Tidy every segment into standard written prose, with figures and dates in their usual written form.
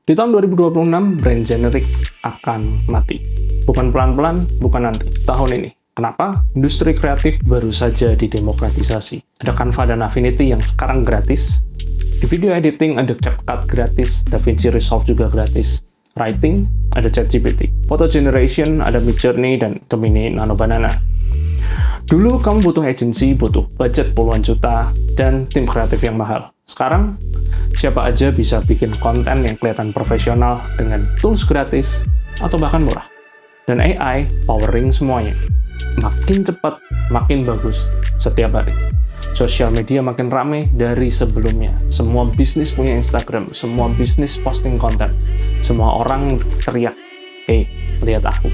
Di tahun 2026, brand generik akan mati. Bukan pelan-pelan, bukan nanti. Tahun ini. Kenapa? Industri kreatif baru saja didemokratisasi. Ada Canva dan Affinity yang sekarang gratis. Di video editing ada CapCut gratis, DaVinci Resolve juga gratis. Writing, ada ChatGPT. Photo generation, ada Midjourney dan Gemini Nano Banana. Dulu kamu butuh agency, butuh budget puluhan juta, dan tim kreatif yang mahal. Sekarang, siapa aja bisa bikin konten yang kelihatan profesional dengan tools gratis atau bahkan murah. Dan AI powering semuanya. Makin cepat, makin bagus setiap hari. Sosial media makin rame dari sebelumnya. Semua bisnis punya Instagram, semua bisnis posting konten. Semua orang teriak, "Hey, lihat aku."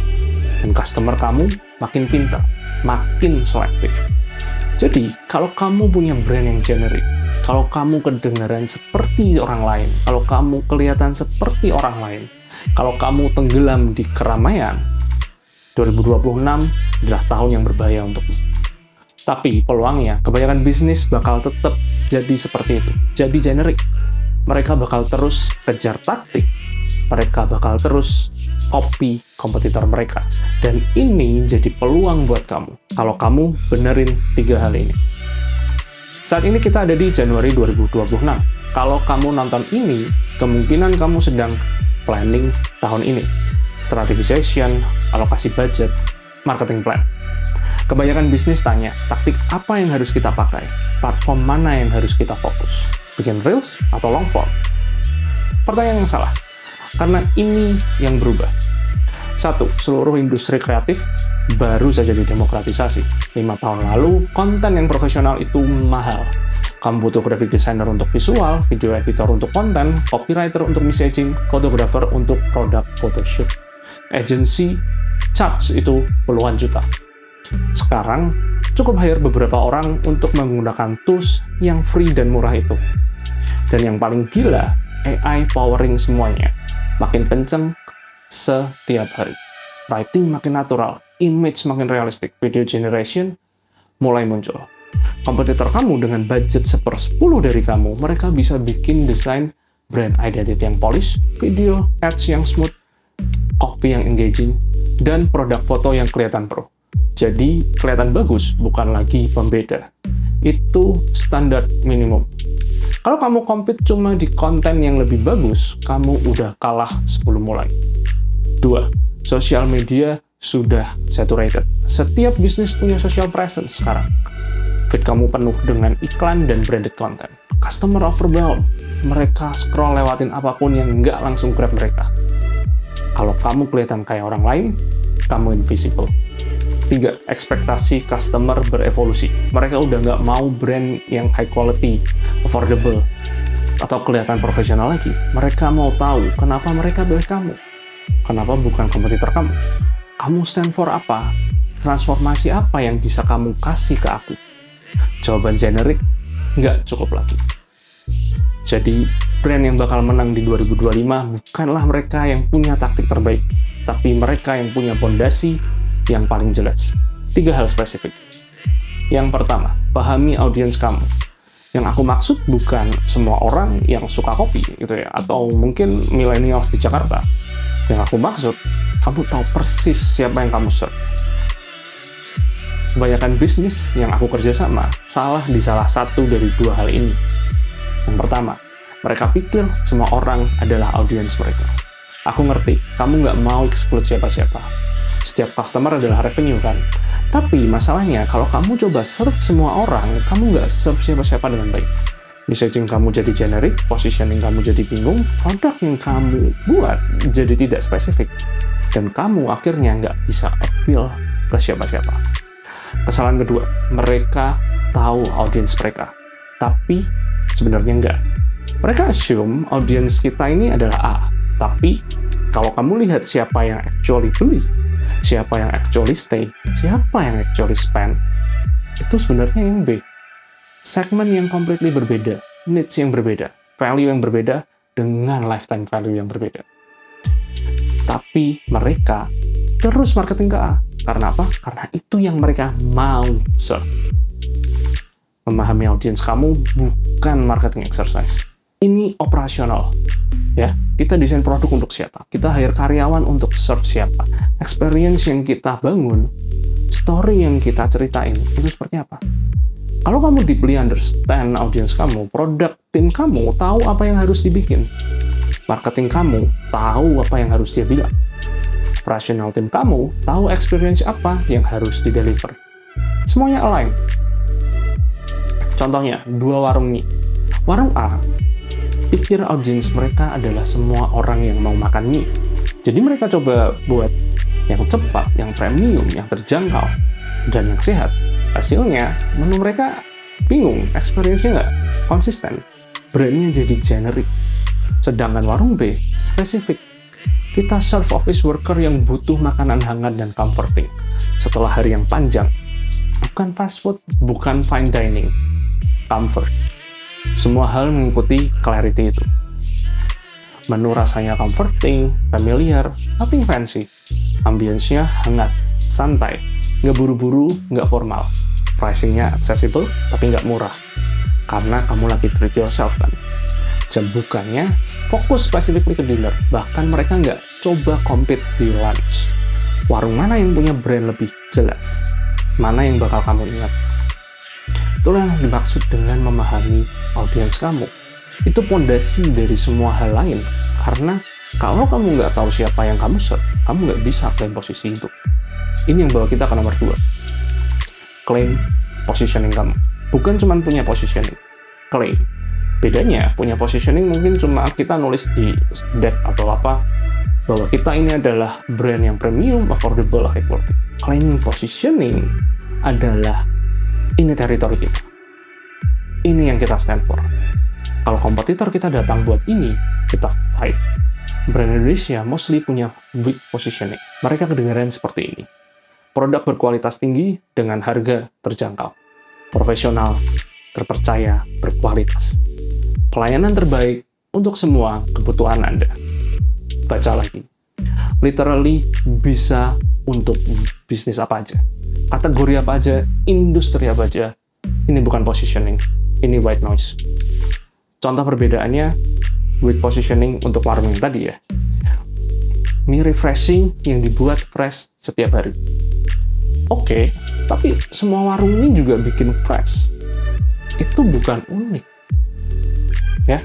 Dan customer kamu makin pintar, makin selektif. Jadi, kalau kamu punya brand yang generik, kalau kamu kedengaran seperti orang lain, kalau kamu kelihatan seperti orang lain, kalau kamu tenggelam di keramaian, 2026 adalah tahun yang berbahaya untukmu. Tapi peluangnya, kebanyakan bisnis bakal tetap jadi seperti itu, jadi generik. Mereka bakal terus kejar taktik, mereka bakal terus copy kompetitor mereka. Dan ini jadi peluang buat kamu, kalau kamu benerin 3 hal ini. Saat ini kita ada di Januari 2026. Kalau kamu nonton ini, kemungkinan kamu sedang planning tahun ini. Strategi session, alokasi budget, marketing plan. Kebanyakan bisnis tanya, taktik apa yang harus kita pakai? Platform mana yang harus kita fokus? Bikin Reels atau long form? Pertanyaan yang salah, karena ini yang berubah. 1. Seluruh industri kreatif baru saja didemokratisasi. 5 tahun lalu, konten yang profesional itu mahal. Kamu butuh graphic designer untuk visual, video editor untuk konten, copywriter untuk messaging, fotografer untuk produk photoshoot. Agency charge itu puluhan juta. Sekarang, cukup hire beberapa orang untuk menggunakan tools yang free dan murah itu. Dan yang paling gila, AI powering semuanya. Makin kenceng setiap hari. Writing makin natural, image makin realistik, video generation mulai muncul. Kompetitor kamu dengan budget 1/10 dari kamu, mereka bisa bikin desain brand identity yang polish, video ads yang smooth, copy yang engaging, dan produk foto yang kelihatan pro. Jadi, kelihatan bagus, bukan lagi pembeda. Itu standar minimum. Kalau kamu compete cuma di konten yang lebih bagus, kamu udah kalah sebelum mulai. 2. Social media sudah saturated. Setiap bisnis punya social presence sekarang. Feed kamu penuh dengan iklan dan branded content. Customer overwhelmed. Mereka scroll lewatin apapun yang nggak langsung grab mereka. Kalau kamu kelihatan kayak orang lain, kamu invisible. 3. Ekspektasi customer berevolusi. Mereka udah nggak mau brand yang high quality, affordable, atau kelihatan profesional lagi. Mereka mau tahu kenapa mereka pilih kamu. Kenapa bukan kompetitor kamu? Kamu stand for apa? Transformasi apa yang bisa kamu kasih ke aku? Jawaban generik, nggak cukup lagi. Jadi, brand yang bakal menang di 2025 bukanlah mereka yang punya taktik terbaik, tapi mereka yang punya fondasi yang paling jelas. 3 hal spesifik. Yang pertama, pahami audiens kamu. Yang aku maksud bukan semua orang yang suka kopi, gitu ya, atau mungkin millennials di Jakarta. Yang aku maksud, kamu tahu persis siapa yang kamu serve. Kebanyakan bisnis yang aku kerjasama salah di salah satu dari 2 hal ini. Yang pertama, mereka pikir semua orang adalah audiens mereka. Aku ngerti, kamu nggak mau exclude siapa-siapa. Setiap customer adalah revenue, kan? Tapi masalahnya, kalau kamu coba serve semua orang, kamu nggak serve siapa-siapa dengan baik. Messaging kamu jadi generic, positioning kamu jadi bingung, produk yang kamu buat jadi tidak spesifik. Dan kamu akhirnya nggak bisa appeal ke siapa-siapa. Kesalahan kedua, mereka tahu audiens mereka, tapi sebenarnya nggak. Mereka assume audiens kita ini adalah A, tapi kalau kamu lihat siapa yang actually beli, siapa yang actually stay, siapa yang actually spend, itu sebenarnya yang B. Segmen yang completely berbeda, niche yang berbeda, value yang berbeda, dengan lifetime value yang berbeda. Tapi mereka terus marketing ke A. Karena apa? Karena itu yang mereka mau serve. Memahami audiens kamu bukan marketing exercise. Ini operasional. Ya, kita desain produk untuk siapa? Kita hire karyawan untuk serve siapa? Experience yang kita bangun, story yang kita ceritain, itu seperti apa? Kalau kamu deeply understand audience kamu, produk tim kamu tahu apa yang harus dibikin. Marketing kamu tahu apa yang harus dia bilang. Operational tim kamu tahu experience apa yang harus di-deliver. Semuanya align. Contohnya, 2 warung mie. Warung A, pikir audiens mereka adalah semua orang yang mau makan mie. Jadi mereka coba buat yang cepat, yang premium, yang terjangkau, dan yang sehat. Hasilnya, menu mereka bingung, experience-nya nggak konsisten. Brandnya jadi generic. Sedangkan warung B, spesifik. Kita serve office worker yang butuh makanan hangat dan comforting setelah hari yang panjang. Bukan fast food, bukan fine dining. Comfort. Semua hal mengikuti clarity itu. Menu rasanya comforting, familiar, nothing fancy. Ambience-nya hangat, santai, nggak buru-buru, nggak formal. Pricing-nya accessible, tapi nggak murah. Karena kamu lagi treat yourself kan. Jam bukanya fokus specifically ke dinner. Bahkan mereka nggak coba compete di lunch. Warung mana yang punya brand lebih jelas? Mana yang bakal kamu ingat? Itulah yang dimaksud dengan memahami audiens kamu. Itu pondasi dari semua hal lain. Karena kalau kamu nggak tahu siapa yang kamu serve, kamu nggak bisa claim posisi itu. Ini yang bawa kita ke nomor 2. Claim positioning kamu. Bukan cuma punya positioning, claim. Bedanya, punya positioning mungkin cuma kita nulis di deck atau apa, bahwa kita ini adalah brand yang premium, affordable, high quality. Claiming positioning adalah ini teritori kita. Ini yang kita stand for. Kalau kompetitor kita datang buat ini, kita fight. Brand Indonesia mostly punya weak positioning. Mereka kedengaran seperti ini. Produk berkualitas tinggi dengan harga terjangkau. Profesional, terpercaya, berkualitas. Pelayanan terbaik untuk semua kebutuhan Anda. Baca lagi. Literally bisa untuk bisnis apa aja. Kategori apa aja, industri apa aja. Ini bukan positioning, ini white noise. Contoh perbedaannya, with positioning untuk warung yang tadi ya. Mie refreshing yang dibuat fresh setiap hari. Oke, tapi semua warung mie juga bikin fresh. Itu bukan unik. Ya,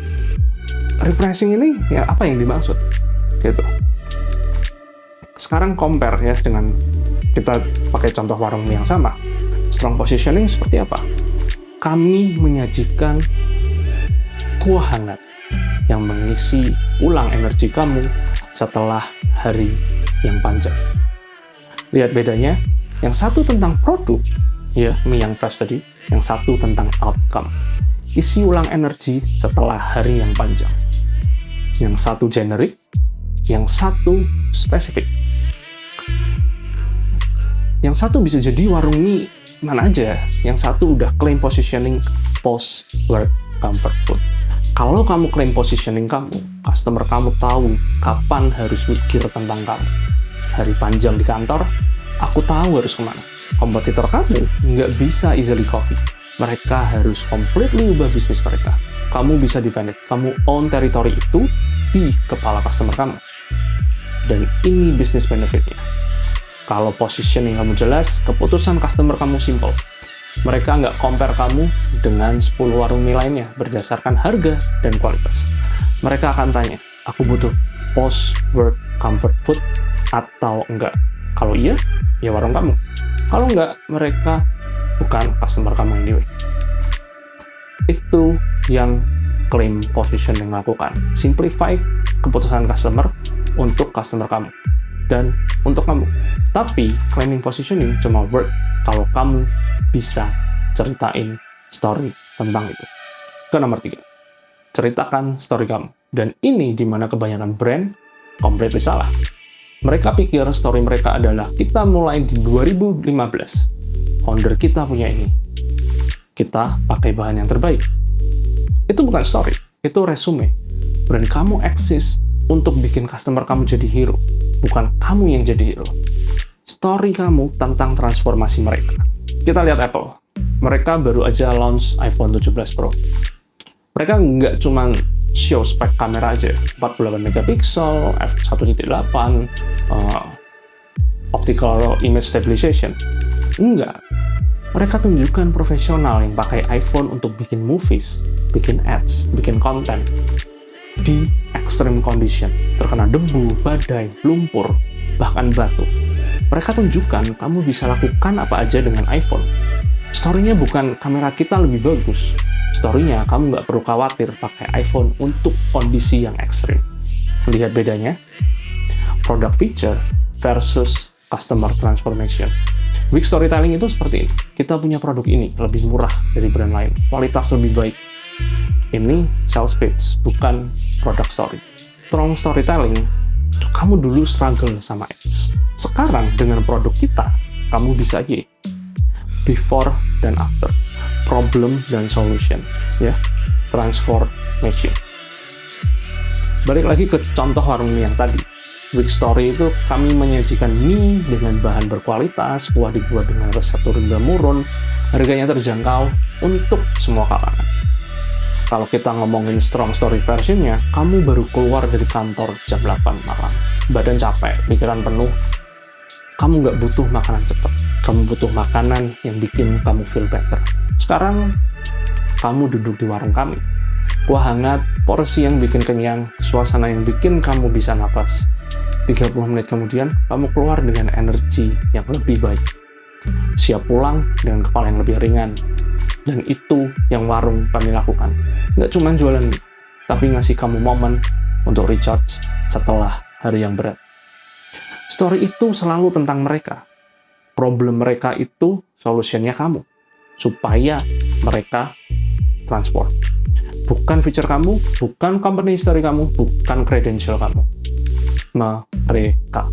refreshing ini ya apa yang dimaksud? Gitu. Sekarang compare ya dengan kita pakai contoh warung mie yang sama. Strong positioning seperti apa? Kami menyajikan kuah hangat yang mengisi ulang energi kamu setelah hari yang panjang. Lihat bedanya, yang satu tentang produk, ya mie yang fresh tadi, yang satu tentang outcome. Isi ulang energi setelah hari yang panjang. Yang satu generic, yang satu spesifik. Yang satu bisa jadi warung mie mana aja, yang satu udah claim positioning post-work comfort food. Kalau kamu claim positioning kamu, customer kamu tahu kapan harus mikir tentang kamu. Hari panjang di kantor, aku tahu harus kemana. Kompetitor kamu nggak bisa easily copy. Mereka harus completely ubah bisnis mereka. Kamu bisa defend it. Kamu own territory itu di kepala customer kamu. Dan ini business benefitnya. Kalau positioning kamu jelas, keputusan customer kamu simple. Mereka nggak compare kamu dengan 10 warung mie lainnya berdasarkan harga dan kualitas. Mereka akan tanya, aku butuh post-work comfort food atau enggak? Kalau iya, ya warung kamu. Kalau enggak, mereka bukan customer kamu anyway. Itu yang claim positioning lakukan. Simplify keputusan customer untuk customer kamu. Dan untuk kamu. Tapi claiming positioning cuma work kalau kamu bisa ceritain story tentang itu. Ke nomor 3. Ceritakan story kamu. Dan ini dimana kebanyakan brand completely salah. Mereka pikir story mereka adalah kita mulai di 2015. Founder kita punya ini. Kita pakai bahan yang terbaik. Itu bukan story, itu resume. Brand kamu eksis untuk bikin customer kamu jadi hero, bukan kamu yang jadi hero. Story kamu tentang transformasi mereka. Kita lihat Apple. Mereka baru aja launch iPhone 17 Pro. Mereka nggak cuma show spek kamera aja, 48 megapiksel, f1.8, optical image stabilization. Enggak. Mereka tunjukkan profesional yang pakai iPhone untuk bikin movies, bikin ads, bikin konten di extreme condition, terkena debu, badai, lumpur, bahkan batu. Mereka tunjukkan kamu bisa lakukan apa aja dengan iPhone. Story-nya bukan kamera kita lebih bagus. Story-nya kamu nggak perlu khawatir pakai iPhone untuk kondisi yang ekstrim. Lihat bedanya? Product feature versus customer transformation. Weak storytelling itu seperti ini. Kita punya produk ini lebih murah dari brand lain, kualitas lebih baik. Ini sales pitch, bukan product story. Strong storytelling, kamu dulu struggle sama X. Sekarang dengan produk kita, kamu bisa Y. Before dan after. Problem dan solution. Ya, transformation. Balik lagi ke contoh warung mie yang tadi. Weak story itu kami menyajikan mie dengan bahan berkualitas, kuah dibuat dengan resep turun-temurun, harganya terjangkau untuk semua kalangan. Kalau kita ngomongin strong story versionnya, kamu baru keluar dari kantor jam 8 malam. Badan capek, pikiran penuh, kamu nggak butuh makanan cepat. Kamu butuh makanan yang bikin kamu feel better. Sekarang, kamu duduk di warung kami. Kuah hangat, porsi yang bikin kenyang, suasana yang bikin kamu bisa napas. 30 menit kemudian, kamu keluar dengan energi yang lebih baik. Siap pulang dengan kepala yang lebih ringan. Dan itu yang warung kami lakukan. Nggak cuma jualan mie, tapi ngasih kamu momen untuk recharge setelah hari yang berat. Story itu selalu tentang mereka. Problem mereka itu solutionnya kamu. Supaya mereka transport. Bukan feature kamu, bukan company history kamu, bukan credential kamu. Mereka.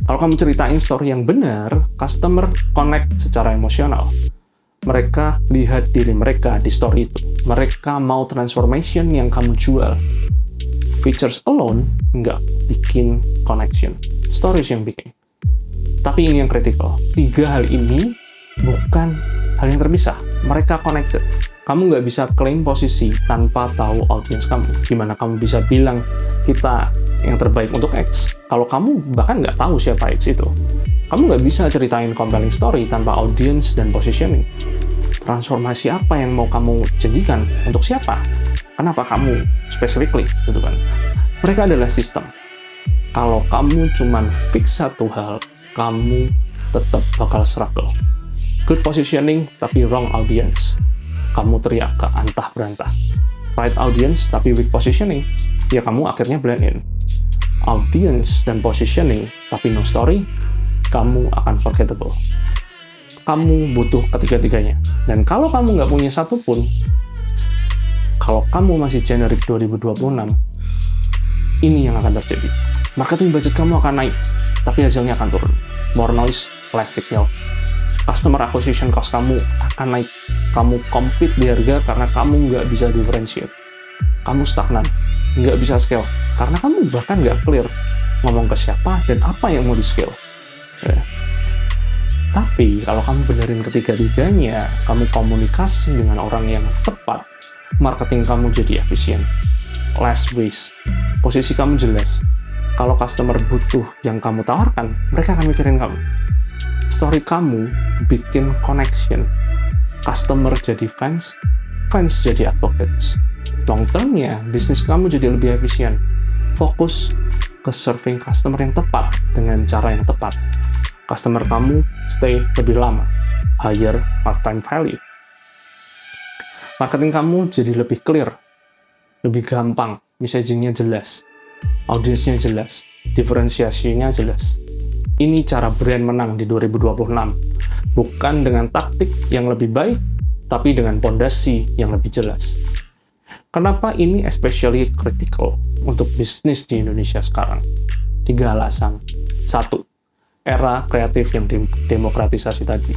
Kalau kamu ceritain story yang benar, customer connect secara emosional. Mereka lihat diri mereka di story itu. Mereka mau transformation yang kamu jual. Features alone nggak bikin connection. Stories yang bikin. Tapi ini yang kritikal. 3 hal ini bukan hal yang terpisah. Mereka connected. Kamu nggak bisa klaim posisi tanpa tahu audiens kamu. Gimana kamu bisa bilang kita yang terbaik untuk X, kalau kamu bahkan nggak tahu siapa X itu? Kamu nggak bisa ceritain compelling story tanpa audience dan positioning. Transformasi apa yang mau kamu janjikan? Untuk siapa? Kenapa kamu specifically? Gitu kan? Mereka adalah sistem. Kalau kamu cuman fix satu hal, kamu tetap bakal struggle. Good positioning, tapi wrong audience. Kamu teriak ke antah berantah. Right audience, tapi weak positioning, ya kamu akhirnya blend in. Audience dan positioning, tapi no story, kamu akan forgettable. Kamu butuh ketiga-tiganya. Dan kalau kamu nggak punya satu pun, kalau kamu masih generic 2026, ini yang akan terjadi. Marketing budget kamu akan naik, tapi hasilnya akan turun. More noise, less signal. Customer acquisition cost kamu akan naik. Kamu compete di harga karena kamu nggak bisa differentiate. Kamu stagnan, nggak bisa scale. Karena kamu bahkan nggak clear ngomong ke siapa dan apa yang mau di-scale. Ya. Tapi kalau kamu benerin ketiga-tiganya, kamu komunikasi dengan orang yang tepat, marketing kamu jadi efisien. Less waste. Posisi kamu jelas. Kalau customer butuh yang kamu tawarkan, mereka akan mikirin kamu. Story kamu bikin connection. Customer jadi fans, fans jadi advocates. Long termnya, bisnis kamu jadi lebih efisien. Fokus ke serving customer yang tepat dengan cara yang tepat. Customer kamu stay lebih lama, higher lifetime value. Marketing kamu jadi lebih clear, lebih gampang, messaging-nya jelas, audiensnya jelas, diferensiasinya jelas. Ini cara brand menang di 2026. Bukan dengan taktik yang lebih baik, tapi dengan pondasi yang lebih jelas. Kenapa ini especially critical untuk bisnis di Indonesia sekarang? 3 alasan. 1. Era kreatif yang demokratisasi tadi.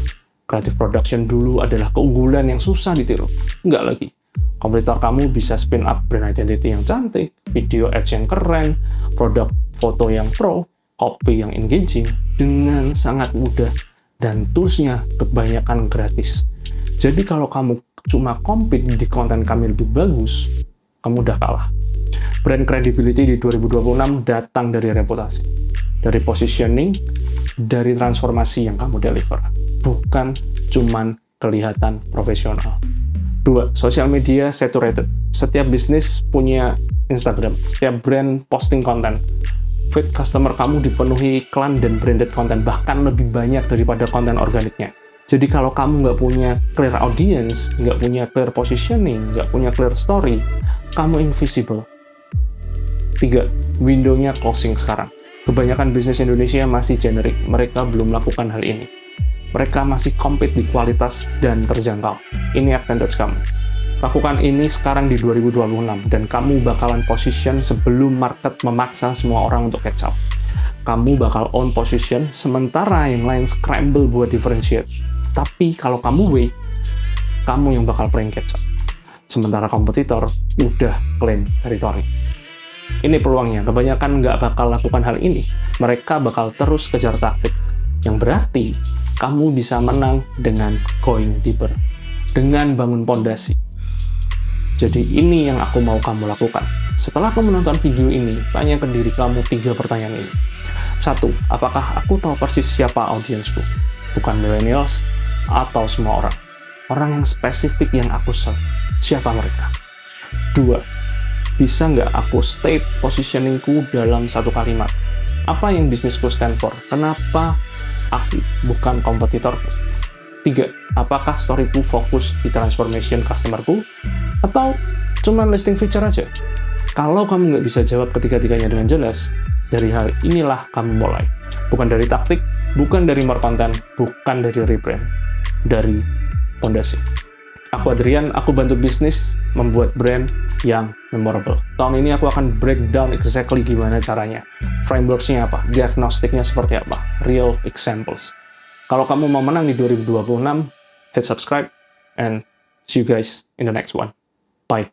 Creative production dulu adalah keunggulan yang susah ditiru. Enggak lagi. Kompetitor kamu bisa spin up brand identity yang cantik, video ads yang keren, produk foto yang pro, copy yang engaging dengan sangat mudah, dan toolsnya kebanyakan gratis. Jadi kalau kamu cuma compete di konten kami lebih bagus, kamu udah kalah. Brand credibility di 2026 datang dari reputasi, dari positioning, dari transformasi yang kamu deliver. Bukan cuman kelihatan profesional. 2. Social media saturated. Setiap bisnis punya Instagram, setiap brand posting konten. Feed customer kamu dipenuhi iklan dan branded content, bahkan lebih banyak daripada konten organiknya. Jadi kalau kamu nggak punya clear audience, nggak punya clear positioning, nggak punya clear story, kamu invisible. 3. Window-nya closing sekarang. Kebanyakan bisnis Indonesia masih generik, mereka belum melakukan hal ini. Mereka masih compete di kualitas dan terjangkau. Ini advantage kamu. Lakukan ini sekarang di 2026, dan kamu bakalan position sebelum market memaksa semua orang untuk catch up. Kamu bakal own position, sementara yang lain scramble buat differentiate. Tapi kalau kamu wait, kamu yang bakal playing catch up. Sementara kompetitor udah claim territory. Ini peluangnya, kebanyakan nggak bakal lakukan hal ini. Mereka bakal terus kejar taktik. Yang berarti, kamu bisa menang dengan going deeper. Dengan bangun pondasi. Jadi ini yang aku mau kamu lakukan. Setelah kamu menonton video ini, tanya ke diri kamu 3 pertanyaan ini. 1. Apakah aku tahu persis siapa audiensku? Bukan millennials atau semua orang. Orang yang spesifik yang aku serve. Siapa mereka? 2. Bisa nggak aku state positioningku dalam satu kalimat? Apa yang bisnisku stand for? Kenapa aku, bukan kompetitorku? 3. Apakah storyku fokus di transformation customerku? Atau cuma listing feature aja? Kalau kamu nggak bisa jawab ketiga-tiganya dengan jelas, dari hal inilah kamu mulai. Bukan dari taktik, bukan dari more content, bukan dari rebrand. Dari fondasi. Aku Adrian, aku bantu bisnis membuat brand yang memorable. Tahun ini aku akan breakdown exactly gimana caranya. Frameworks-nya apa, diagnostiknya seperti apa, real examples. Kalau kamu mau menang di 2026, hit subscribe, and see you guys in the next one. Bye.